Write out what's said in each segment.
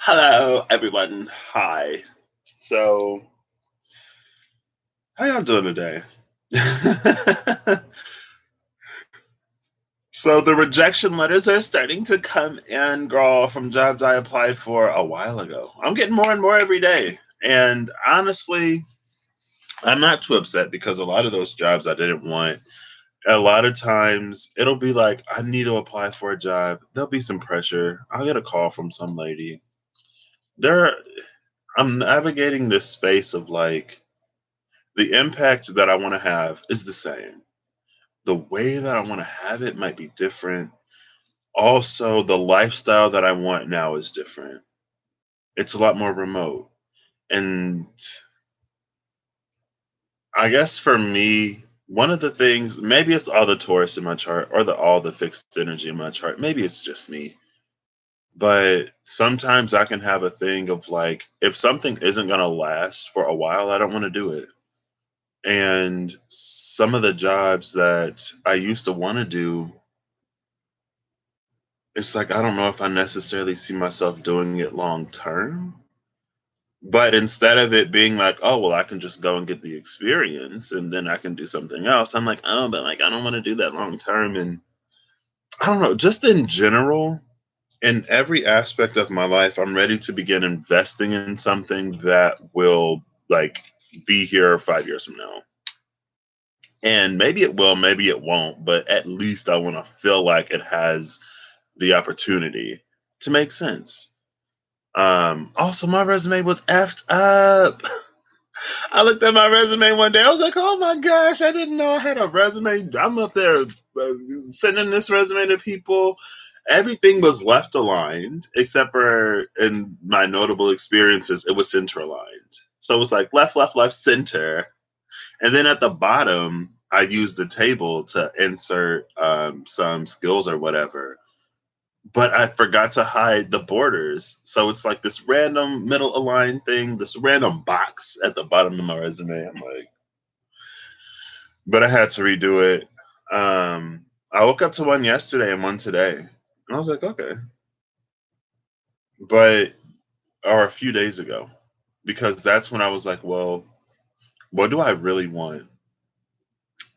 Hello, everyone. Hi. So, how y'all doing today? So, the rejection letters are starting to come in, girl, from jobs I applied for a while ago. I'm getting more and more every day. And honestly, I'm not too upset because a lot of those jobs I didn't want, a lot of times it'll be like, I need to apply for a job. There'll be some pressure. I'll get a call from some lady. There, I'm navigating this space of like, the impact that I want to have is the same. The way that I want to have it might be different. Also, the lifestyle that I want now is different. It's a lot more remote. And I guess for me, one of the things, maybe it's all the Taurus in my chart or all the fixed energy in my chart. Maybe it's just me. But sometimes I can have a thing of like, if something isn't going to last for a while, I don't want to do it. And some of the jobs that I used to want to do, it's like I don't know if I necessarily see myself doing it long term. But instead of it being like, oh well, I can just go and get the experience and then I can do something else, I'm like, oh, but like I don't want to do that long term. And I don't know, just in general, in every aspect of my life, I'm ready to begin investing in something that will like be here 5 years from now. And maybe it will, maybe it won't, but at least I want to feel like it has the opportunity to make sense. Also, my resume was effed up. I looked at my resume one day. I was like, oh my gosh, I didn't know I had a resume. I'm up there sending this resume to people. Everything was left aligned, except for in my notable experiences, it was center aligned. So it was like left, left, left, center. And then at the bottom, I used the table to insert some skills or whatever. But I forgot to hide the borders. So it's like this random middle aligned thing, this random box at the bottom of my resume. I'm like, but I had to redo it. I woke up to one yesterday and one today. And I was like, okay. But, or a few days ago, because that's when I was like, well, what do I really want?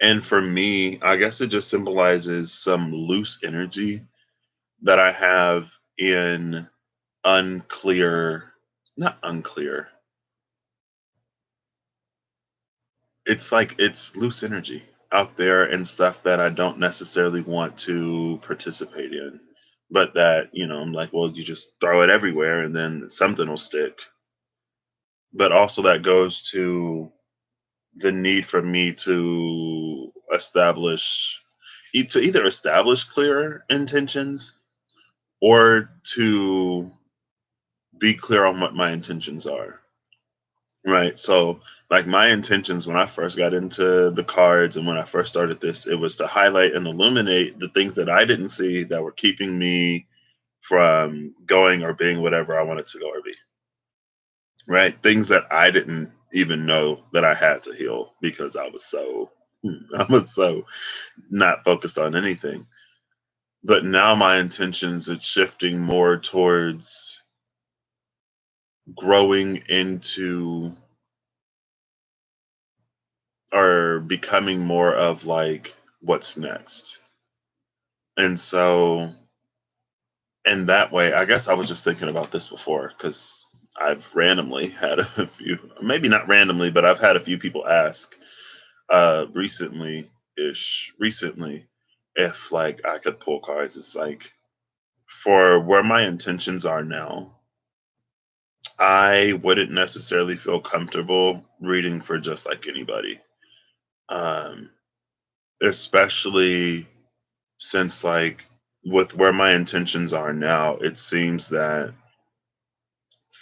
And for me, I guess it just symbolizes some loose energy that I have in unclear, not unclear. It's like it's loose energy out there and stuff that I don't necessarily want to participate in. But that, I'm like, well, you just throw it everywhere and then something will stick. But also that goes to the need for me to to either establish clearer intentions or to be clear on what my intentions are. Right. So, like, my intentions when I first got into the cards and when I first started this, it was to highlight and illuminate the things that I didn't see that were keeping me from going or being whatever I wanted to go or be. Right. Things that I didn't even know that I had to heal because I was so not focused on anything. But now my intentions, it's shifting more towards growing into or becoming more of like what's next. And so in that way, I guess I was just thinking about this before because I've randomly had a few, maybe not randomly, but I've had a few people ask recently if like I could pull cards. It's like for where my intentions are now, I wouldn't necessarily feel comfortable reading for just like anybody. Um, Especially since like with where my intentions are now, it seems that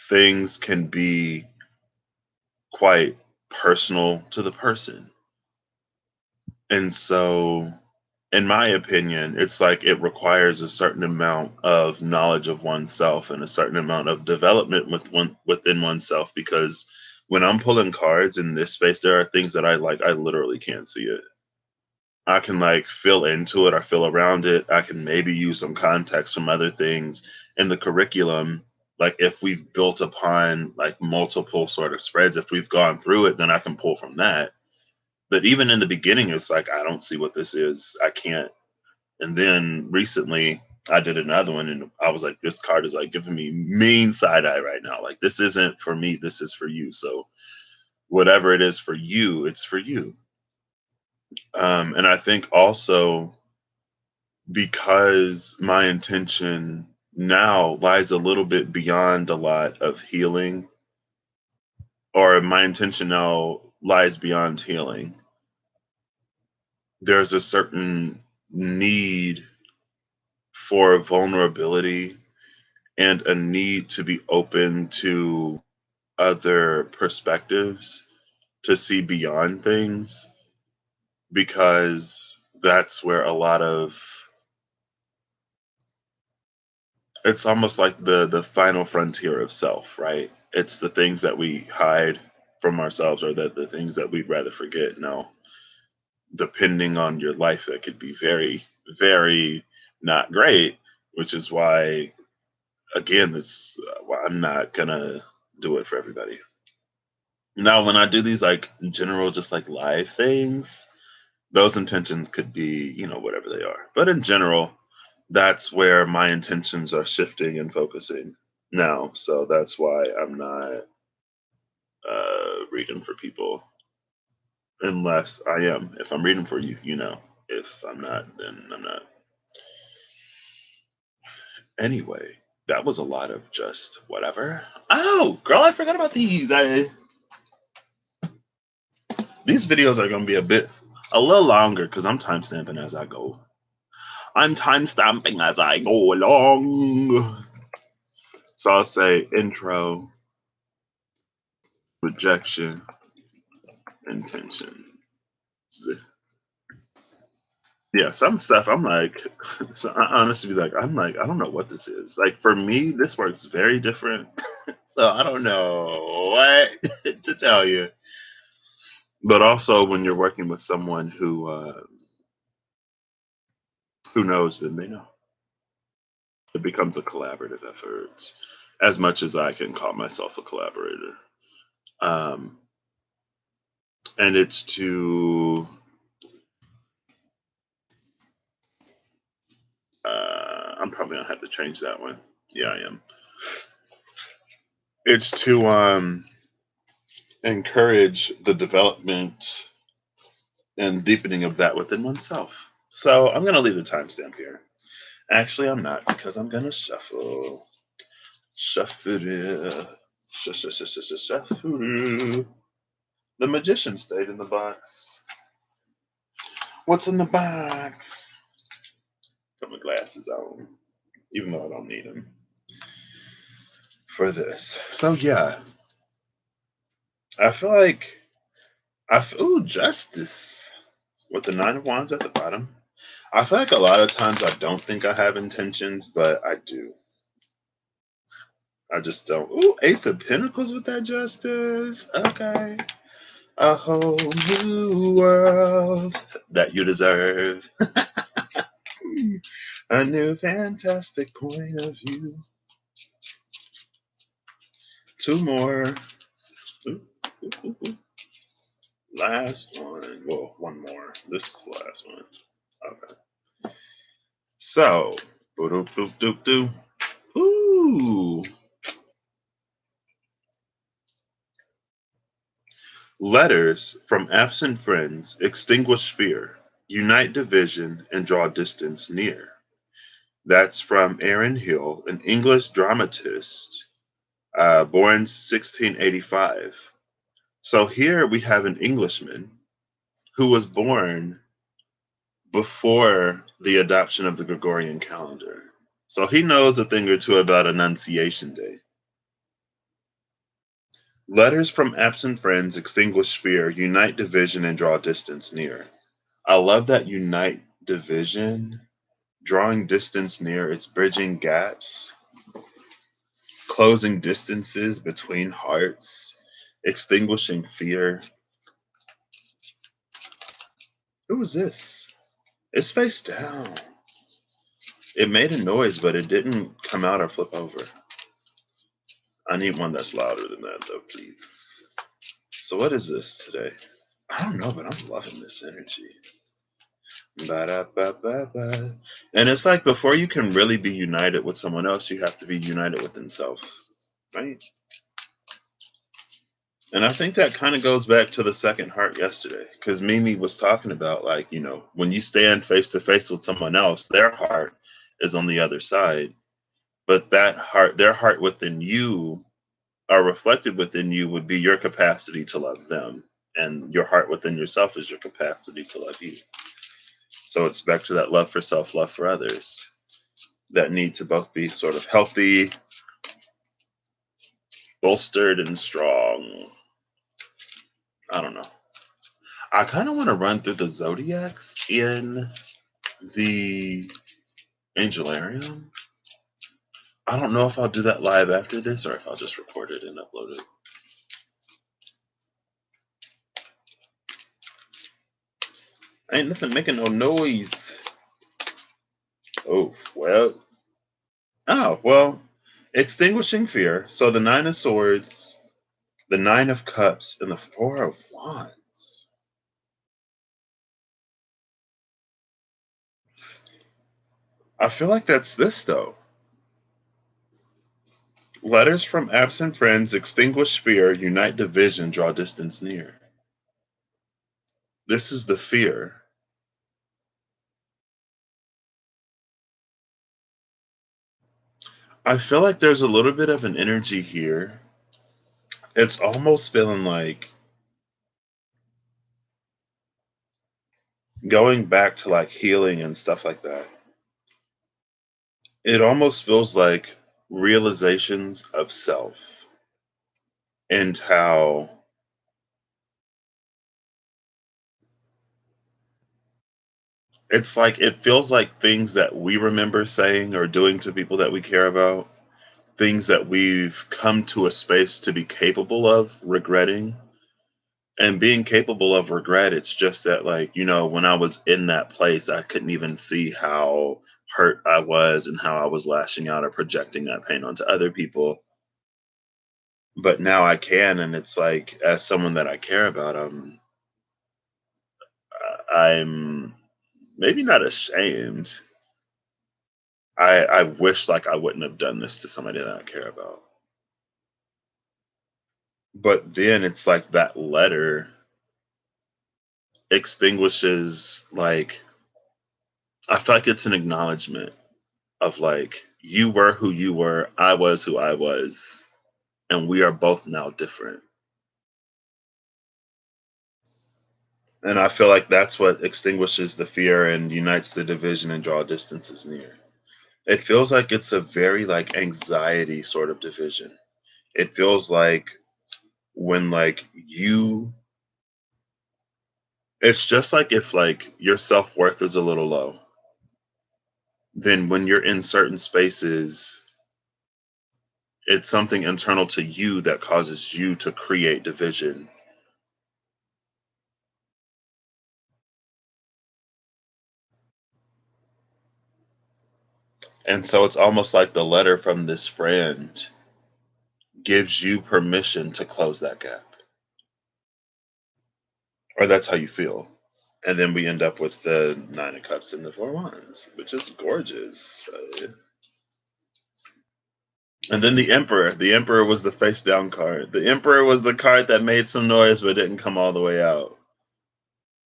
things can be quite personal to the person. And so in my opinion, it's like it requires a certain amount of knowledge of oneself and a certain amount of development within oneself because when I'm pulling cards in this space, there are things that I literally can't see it. I can like feel into it or feel around it. I can maybe use some context from other things in the curriculum, Like if we've built upon like multiple sort of spreads, if we've gone through it, then I can pull from that. But even in the beginning, it's like I don't see what this is. I can't. And then recently I did another one and I was like, this card is like giving me mean side eye right now. Like this isn't for me, this is for you. So whatever it is for you, it's for you. And I think also because my intention now lies a little bit beyond a lot of healing, or my intention now lies beyond healing, there's a certain need for vulnerability and a need to be open to other perspectives, to see beyond things, because that's where a lot of it's almost like the final frontier of self, right? It's the things that we hide from ourselves, or that the things that we'd rather forget. Now, depending on your life, that could be very, very not great, which is why, again, it's why I'm not gonna do it for everybody. Now, when I do these like general, just like live things, those intentions could be, whatever they are. But in general, that's where my intentions are shifting and focusing now. So that's why I'm not reading for people unless I am. If I'm reading for you, you know. If I'm not, then I'm not. Anyway, that was a lot of just whatever. Oh, girl, I forgot about these. These videos are going to be a little longer because I'm timestamping as I go. I'm timestamping as I go along. So I'll say intro, rejection, intention. Yeah, some stuff I'm like, so I honestly be like, I'm like, I don't know what this is. Like for me, this works very different. So I don't know what to tell you. But also when you're working with someone who knows, then they know. It becomes a collaborative effort, as much as I can call myself a collaborator. Um, and it's to I'm probably gonna have to change that one. Yeah, I am. It's to encourage the development and deepening of that within oneself. So I'm gonna leave the timestamp here. Actually, I'm not, because I'm gonna shuffle. Shuffle it. Shuffle. The magician stayed in the box. What's in the box? Put my glasses on, even though I don't need them for this. So yeah, I feel like ooh, justice with the nine of wands at the bottom. I feel like a lot of times I don't think I have intentions, but I do. I just don't. Ooh, Ace of Pentacles with that justice. Okay. A whole new world that you deserve. A new fantastic point of view. Two more. Ooh, ooh, ooh, ooh. Last one. Well, one more. This is the last one. Okay. So, doop doop doop doop. Ooh. Letters from absent friends extinguish fear, unite division, and draw distance near. That's from Aaron Hill, an English dramatist, born 1685. So here we have an Englishman who was born before the adoption of the Gregorian calendar. So he knows a thing or two about Annunciation Day. Letters from absent friends extinguish fear, unite division, and draw distance near. I love that unite division, drawing distance near. It's bridging gaps, closing distances between hearts, extinguishing fear. Who is this? It's face down. It made a noise, but it didn't come out or flip over. I need one that's louder than that, though, please. So, what is this today? I don't know, but I'm loving this energy. Ba-da-ba-ba-ba. And it's like before you can really be united with someone else, you have to be united with themselves, right? And I think that kind of goes back to the second heart yesterday, because Mimi was talking about, like, when you stand face to face with someone else, their heart is on the other side, but their heart within you, are reflected within you, would be your capacity to love them, and your heart within yourself is your capacity to love you. So it's back to that love for self, love for others, that need to both be sort of healthy, bolstered, and strong. I don't know. I kind of want to run through the zodiacs in the Angelarium. I don't know if I'll do that live after this or if I'll just record it and upload it. Ain't nothing making no noise. Oh, well. Oh, well. Extinguishing fear. So the Nine of Swords, the Nine of Cups, and the Four of Wands. I feel like that's this, though. Letters from absent friends extinguish fear, unite division, draw distance near. This is the fear. I feel like there's a little bit of an energy here. It's almost feeling like going back to like healing and stuff like that. It almost feels like realizations of self and how it's like it feels like things that we remember saying or doing to people that we care about, things that we've come to a space to be capable of regretting. And being capable of regret, it's just that, like, when I was in that place, I couldn't even see how hurt I was and how I was lashing out or projecting that pain onto other people. But now I can, and it's like, as someone that I care about, I'm maybe not ashamed. I wish like I wouldn't have done this to somebody that I care about. But then it's like that letter extinguishes, like, I feel like it's an acknowledgement of like, you were who you were, I was who I was, and we are both now different. And I feel like that's what extinguishes the fear and unites the division and draw distances near. It feels like it's a very like anxiety sort of division. It feels like when like it's just like if like your self-worth is a little low, then when you're in certain spaces, it's something internal to you that causes you to create division. And so it's almost like the letter from this friend gives you permission to close that gap. Or that's how you feel. And then we end up with the Nine of Cups and the Four Wands, which is gorgeous. And then the Emperor. The Emperor was the face down card. The Emperor was the card that made some noise but didn't come all the way out.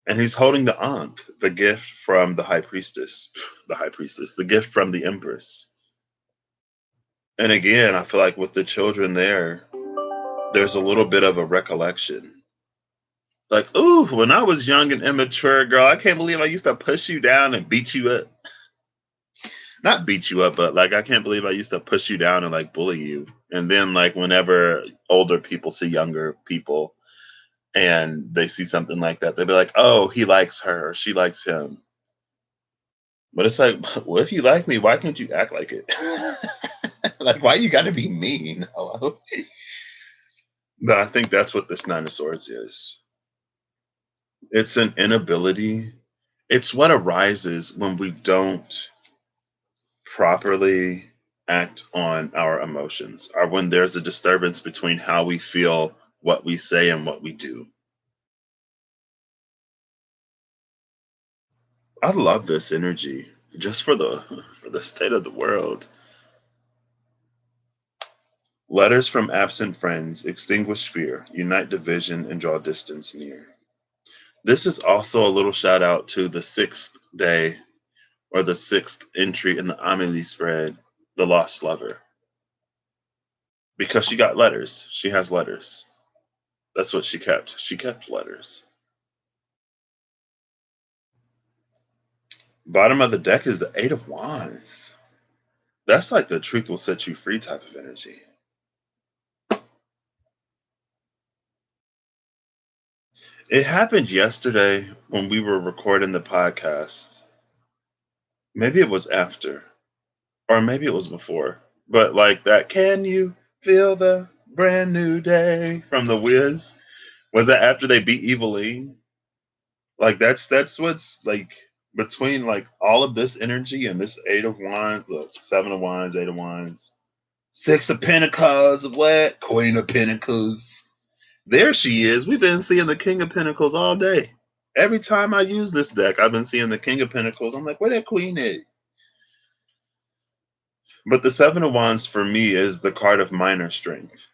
And he's holding the Ankh, the gift from the High Priestess. The High Priestess, the gift from the Empress. And again, I feel like with the children there, there's a little bit of a recollection. Like, ooh, when I was young and immature, girl, I can't believe I used to push you down and beat you up. Not beat you up, but like, I can't believe I used to push you down and like bully you. And then, like, whenever older people see younger people and they see something like that, they'll be like, oh, he likes her or she likes him. But it's like, well, if you like me, why can't you act like it? Like, why you gotta be mean? Hello? But I think that's what this Nine of Swords is. It's an inability. It's what arises when we don't properly act on our emotions, or when there's a disturbance between how we feel, what we say, and what we do. I love this energy just for the for the state of the world. Letters from absent friends extinguish fear, unite division, and draw distance near. This is also a little shout out to the sixth day or the sixth entry in the Amelie spread, The Lost Lover, because she got letters. She has letters. That's what she kept. She kept letters. Bottom of the deck is the Eight of Wands. That's like the truth will set you free type of energy. It happened yesterday when we were recording the podcast. Maybe it was after, or maybe it was before. But like that, can you feel the brand new day from the Wiz? Was that after they beat Eveline? Like that's what's like between like all of this energy and this Eight of Wands, look, Seven of Wands, Eight of Wands, Six of Pentacles, what? Queen of Pentacles. There she is. We've been seeing the King of Pentacles all day. Every time I use this deck, I've been seeing the King of Pentacles. I'm like, where that Queen is? But the Seven of Wands for me is the card of minor strength.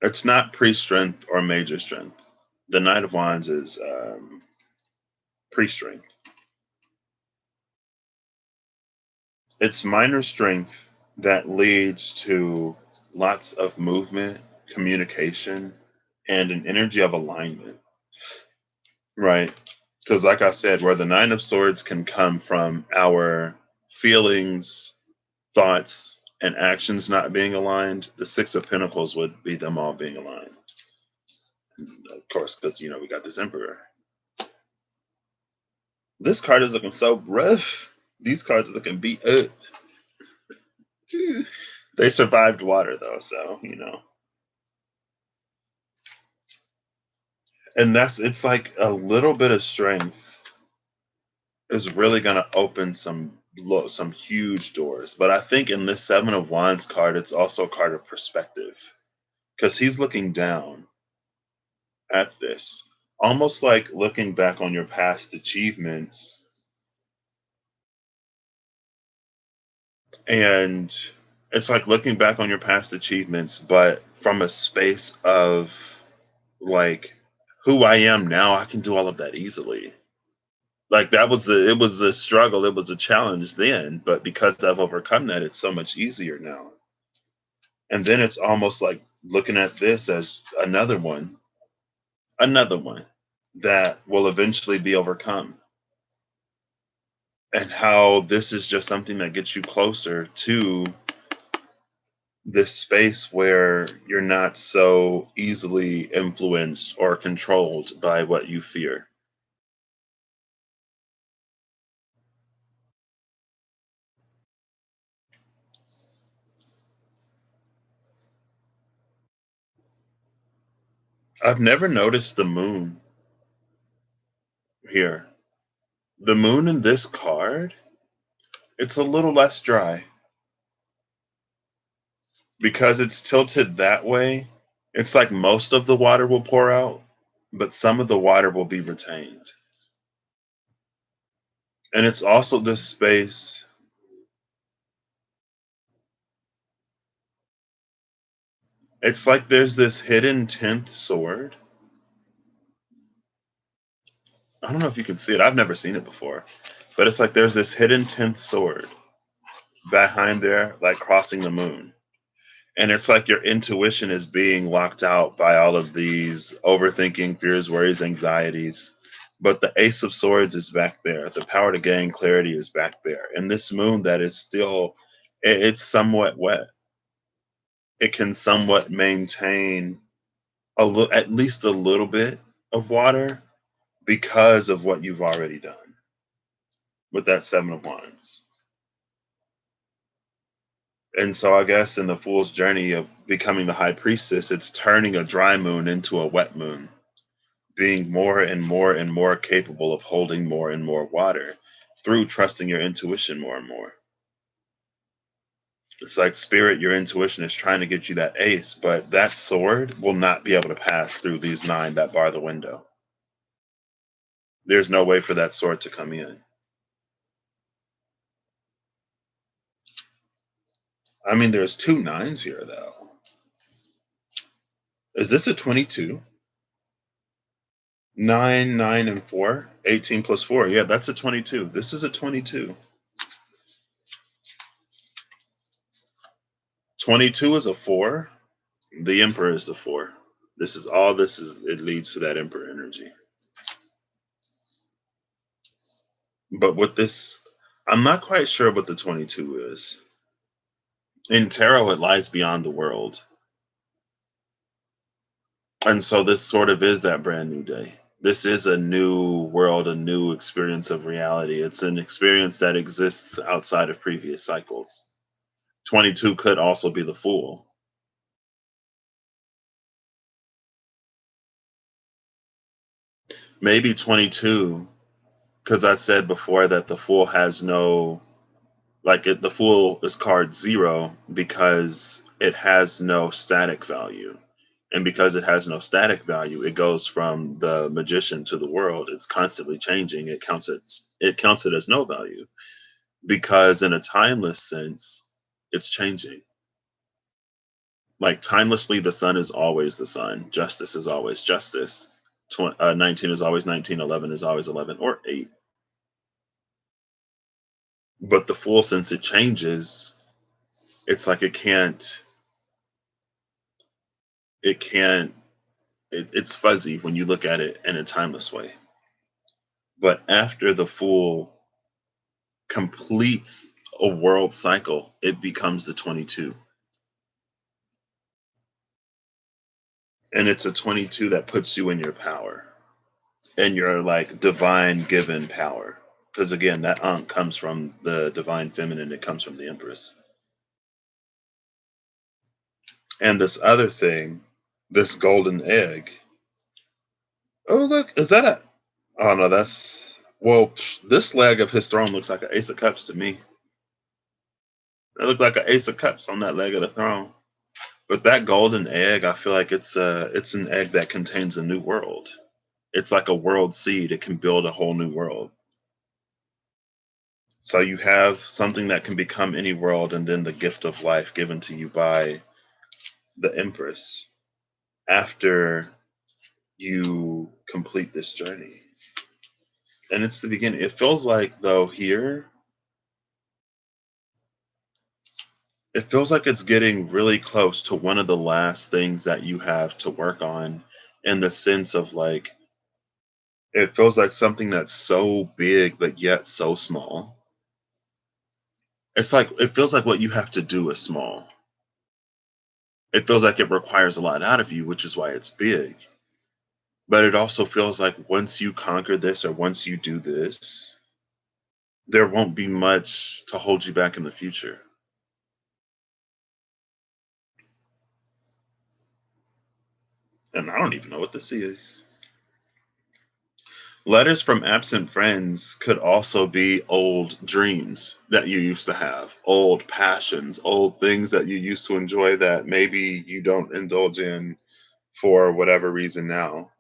It's not pre-strength or major strength. The Knight of Wands is pre-strength. It's minor strength that leads to lots of movement, communication, and an energy of alignment. Right. Because, like I said, where the Nine of Swords can come from our feelings, thoughts, and actions not being aligned, the Six of Pentacles would be them all being aligned. And of course, because, we got this Emperor. This card is looking so rough. These cards are looking beat up. They survived water, though, so. And it's like a little bit of strength is really going to open some huge doors. But I think in this Seven of Wands card, it's also a card of perspective because he's looking down at this, almost like looking back on your past achievements. And it's like looking back on your past achievements, but from a space of like who I am now, I can do all of that easily. Like it was a struggle, it was a challenge then, but because I've overcome that, it's so much easier now. And then it's almost like looking at this as another one that will eventually be overcome. And how this is just something that gets you closer to this space where you're not so easily influenced or controlled by what you fear. I've never noticed the moon here. The moon in this card, it's a little less dry because it's tilted that way. It's like most of the water will pour out, but some of the water will be retained. And it's also this space. It's like there's this hidden 10th sword. I don't know if you can see it. I've never seen it before. But it's like there's this hidden 10th sword behind there, like crossing the moon. And it's like your intuition is being locked out by all of these overthinking, fears, worries, anxieties. But the Ace of Swords is back there. The power to gain clarity is back there. And this moon that is still, it's somewhat wet. It can somewhat maintain at least a little bit of water because of what you've already done with that Seven of Wands. And so I guess in the fool's journey of becoming the high priestess, it's turning a dry moon into a wet moon, being more and more and more capable of holding more and more water through trusting your intuition more and more. It's like spirit, your intuition is trying to get you that ace, but that sword will not be able to pass through these nine that bar the window. There's no way for that sword to come in. I mean, there's two nines here, though. Is this a 22? 9, 9, and 4? 18 plus 4. Yeah, that's a 22. This is a 22. 22 is a 4. The Emperor is the 4. This is all this is. It leads to that Emperor energy. But with this, I'm not quite sure what the 22 is. In tarot, it lies beyond the world. And so this sort of is that brand new day. This is a new world, a new experience of reality. It's an experience that exists outside of previous cycles. 22 could also be the Fool. Maybe 22, because I said before that the Fool has no, the Fool is card 0 because it has no static value. And because it has no static value, it goes from the magician to the world. It's constantly changing. It counts it as no value because in a timeless sense, it's changing. Like timelessly, the sun is always the sun. Justice is always justice. 19 is always 19. 11 is always 11 or 8. But the Fool, since it changes, it's like it can't, it's fuzzy when you look at it in a timeless way. But after the Fool completes a world cycle, it becomes the 22. And it's a 22 that puts you in your power and your like divine given power. Because again, that Ankh comes from the divine feminine, it comes from the Empress. And this other thing, this golden egg. Oh, look, is that a. Oh, no, that's. Well, this leg of his throne looks like an Ace of Cups to me. It looked like an Ace of Cups on that leg of the throne. But that golden egg, I feel like it's an egg that contains a new world. It's like a world seed. It can build a whole new world. So you have something that can become any world, and then the gift of life given to you by the Empress after you complete this journey. And it's the beginning. It feels like though here, it feels like it's getting really close to one of the last things that you have to work on in the sense of like it feels like something that's so big but yet so small. It's like it feels like what you have to do is small. It feels like it requires a lot out of you, which is why it's big. But it also feels like once you conquer this or once you do this, there won't be much to hold you back in the future. And I don't even know what this is. Letters from absent friends could also be old dreams that you used to have, old passions, old things that you used to enjoy that maybe you don't indulge in for whatever reason now.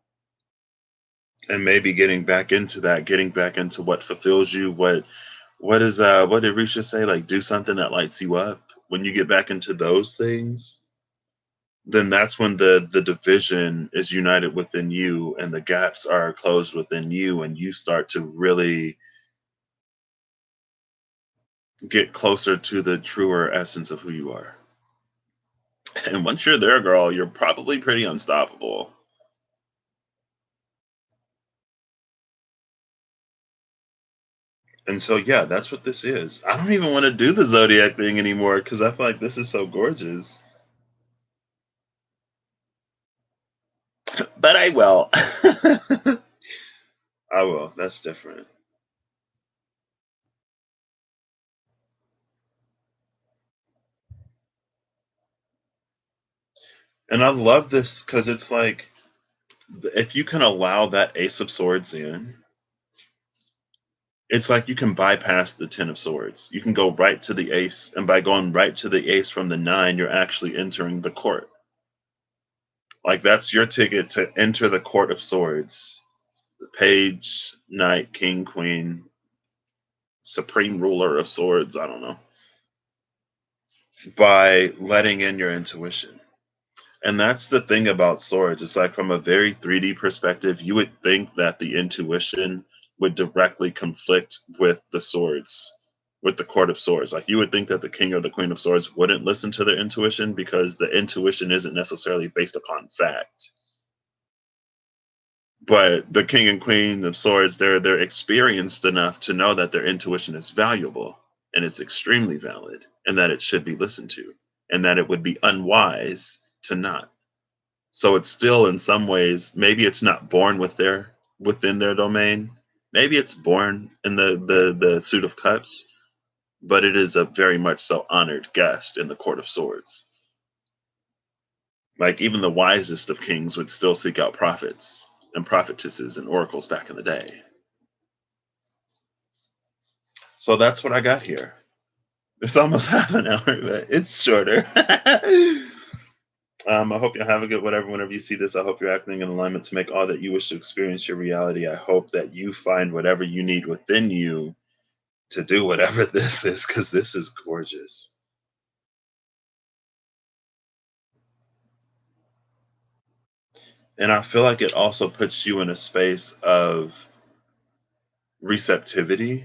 And maybe getting back into that, getting back into what fulfills you, what did Risha say? Like do something that lights you up. When you get back into those things, then that's when the division is united within you and the gaps are closed within you and you start to really get closer to the truer essence of who you are. And once you're there, girl, you're probably pretty unstoppable. And so, yeah, that's what this is. I don't even want to do the zodiac thing anymore because I feel like this is so gorgeous. But I will. I will. That's different. And I love this because it's like if you can allow that Ace of Swords in, It's like you can bypass the 10 of swords. You can go right to the ace, and by going right to the ace from the 9, you're actually entering the court. Like, that's your ticket to enter the court of swords. The page, knight, king, queen, supreme ruler of swords, I don't know, by letting in your intuition. And that's the thing about swords. It's like, from a very 3D perspective, you would think that the intuition would directly conflict with the swords, with the court of swords. Like, you would think that the king or the queen of swords wouldn't listen to their intuition because the intuition isn't necessarily based upon fact. But the king and queen of swords, they're experienced enough to know that their intuition is valuable, and it's extremely valid, and that it should be listened to, and that it would be unwise to not. So it's still, in some ways, maybe it's not born within their domain. Maybe it's born in the suit of cups, but it is a very much so honored guest in the court of swords. Like, even the wisest of kings would still seek out prophets and prophetesses and oracles back in the day. So that's what I got here. It's almost half an hour, but it's shorter. I hope you have a good whatever. Whenever you see this, I hope you're acting in alignment to make all that you wish to experience your reality. I hope that you find whatever you need within you to do whatever this is, because this is gorgeous. And I feel like it also puts you in a space of receptivity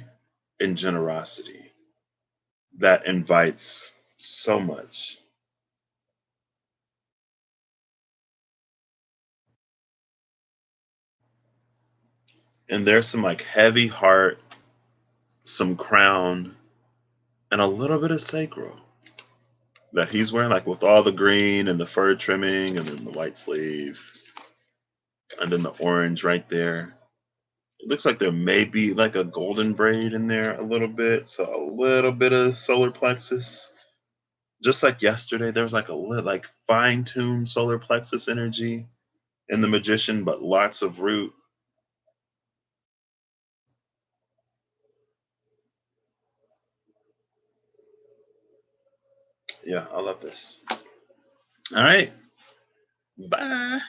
and generosity that invites so much. And there's some like heavy heart, some crown, and a little bit of sacral that he's wearing, like with all the green and the fur trimming, and then the white sleeve, and then the orange right there. It looks like there may be like a golden braid in there a little bit, so a little bit of solar plexus. Just like yesterday, there was like like fine-tuned solar plexus energy in the magician, but lots of root. Yeah, I love this. All right, bye.